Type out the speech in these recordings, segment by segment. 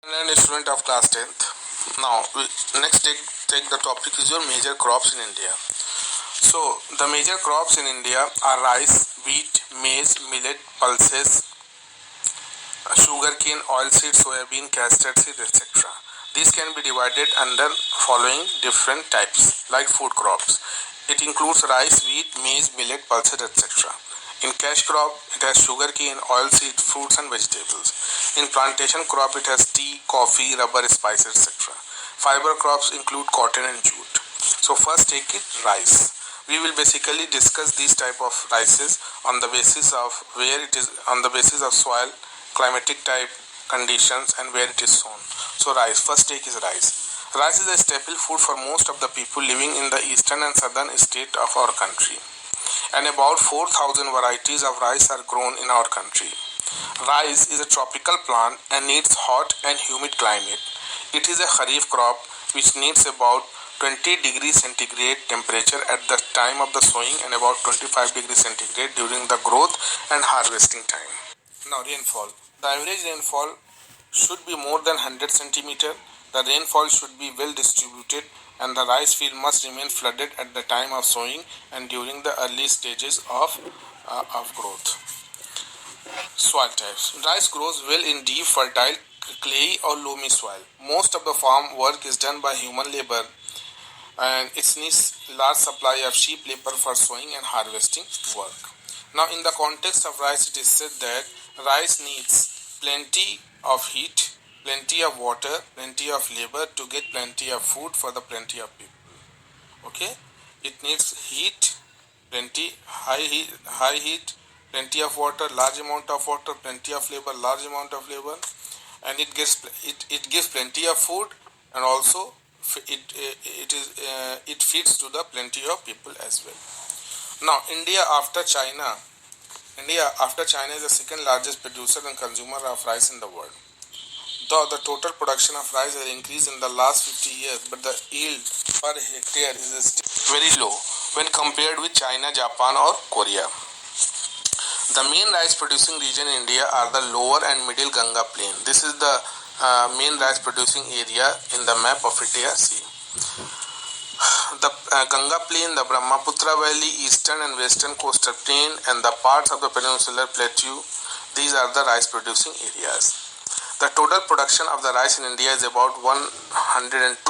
And student of class 10th. Now, next take the topic is your major crops in India. So, the major crops in India are rice, wheat, maize, millet, pulses, sugarcane, oilseed, soybean, castor seed, etc. These can be divided under following different types like food crops. It includes rice, wheat, maize, millet, pulses, etc. In cash crop, it has sugarcane, oilseed, fruits and vegetables. In plantation crop, it has tea, coffee, rubber, spices, etc. Fiber crops include cotton and jute. So first take it rice. We will basically discuss these type of rices on the basis of where it is, on the basis of soil, climatic type, conditions and where it is sown. So rice, first take is rice. Rice is a staple food for most of the people living in the eastern and southern state of our country. And about 4,000 varieties of rice are grown in our country. Rice is a tropical plant and needs hot and humid climate. It is a kharif crop which needs about 20 degrees centigrade temperature at the time of the sowing and about 25 degrees centigrade during the growth and harvesting time. Now rainfall. The average rainfall should be more than 100 centimeter. The rainfall should be well distributed and the rice field must remain flooded at the time of sowing and during the early stages of growth. Soil types. Rice grows well in deep, fertile, clay or loamy soil. Most of the farm work is done by human labor and it needs large supply of sheep labor for sowing and harvesting work. Now in the context of rice, it is said that rice needs plenty of heat, plenty of water, plenty of labor to get plenty of food for the plenty of people. Okay, it needs heat, high heat, plenty of water, large amount of water, plenty of labor, large amount of labor, and it gives plenty of food, and also it feeds to the plenty of people as well. Now India after China is the second largest producer and consumer of rice in the world. Though the total production of rice has increased in the last 50 years, but the yield per hectare is still very low when compared with China, Japan or Korea. The main rice producing region in India are the lower and middle Ganga plain. This is the main rice producing area in the map of India. See. The Ganga plain, the Brahmaputra valley, eastern and western coastal plain and the parts of the peninsular plateau, these are the rice producing areas. The total production of the rice in India is about 102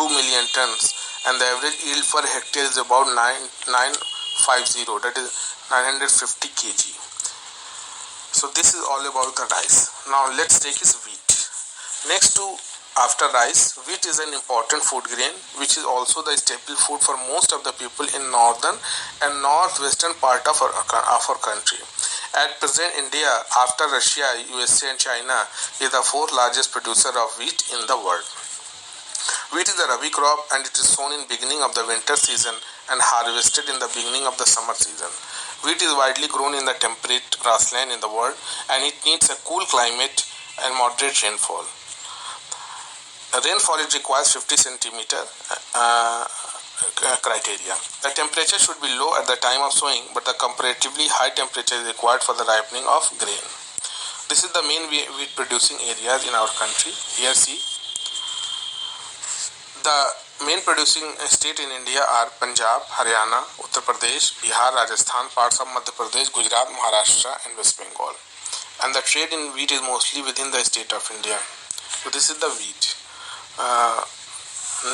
million tons and the average yield per hectare is about 950, that is 950 kg. So this is all about the rice. Now let's take is wheat. Next to after rice, wheat is an important food grain which is also the staple food for most of the people in northern and northwestern part of our country. At present, India, after Russia, USA and China, is the fourth largest producer of wheat in the world. Wheat is a rabi crop and it is sown in beginning of the winter season and harvested in the beginning of the summer season. Wheat is widely grown in the temperate grassland in the world and it needs a cool climate and moderate rainfall. Rainfall it requires 50 centimeter criteria. The temperature should be low at the time of sowing, but the comparatively high temperature is required for the ripening of grain. This is the main wheat producing areas in our country. Here see, the main producing state in India are Punjab, Haryana, Uttar Pradesh, Bihar, Rajasthan, parts of Madhya Pradesh, Gujarat, Maharashtra and West Bengal. And the trade in wheat is mostly within the state of India. So this is the wheat.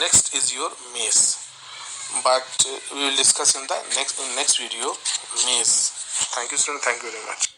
Next is your maize. But we will discuss in the next video maize. Thank you student, thank you very much.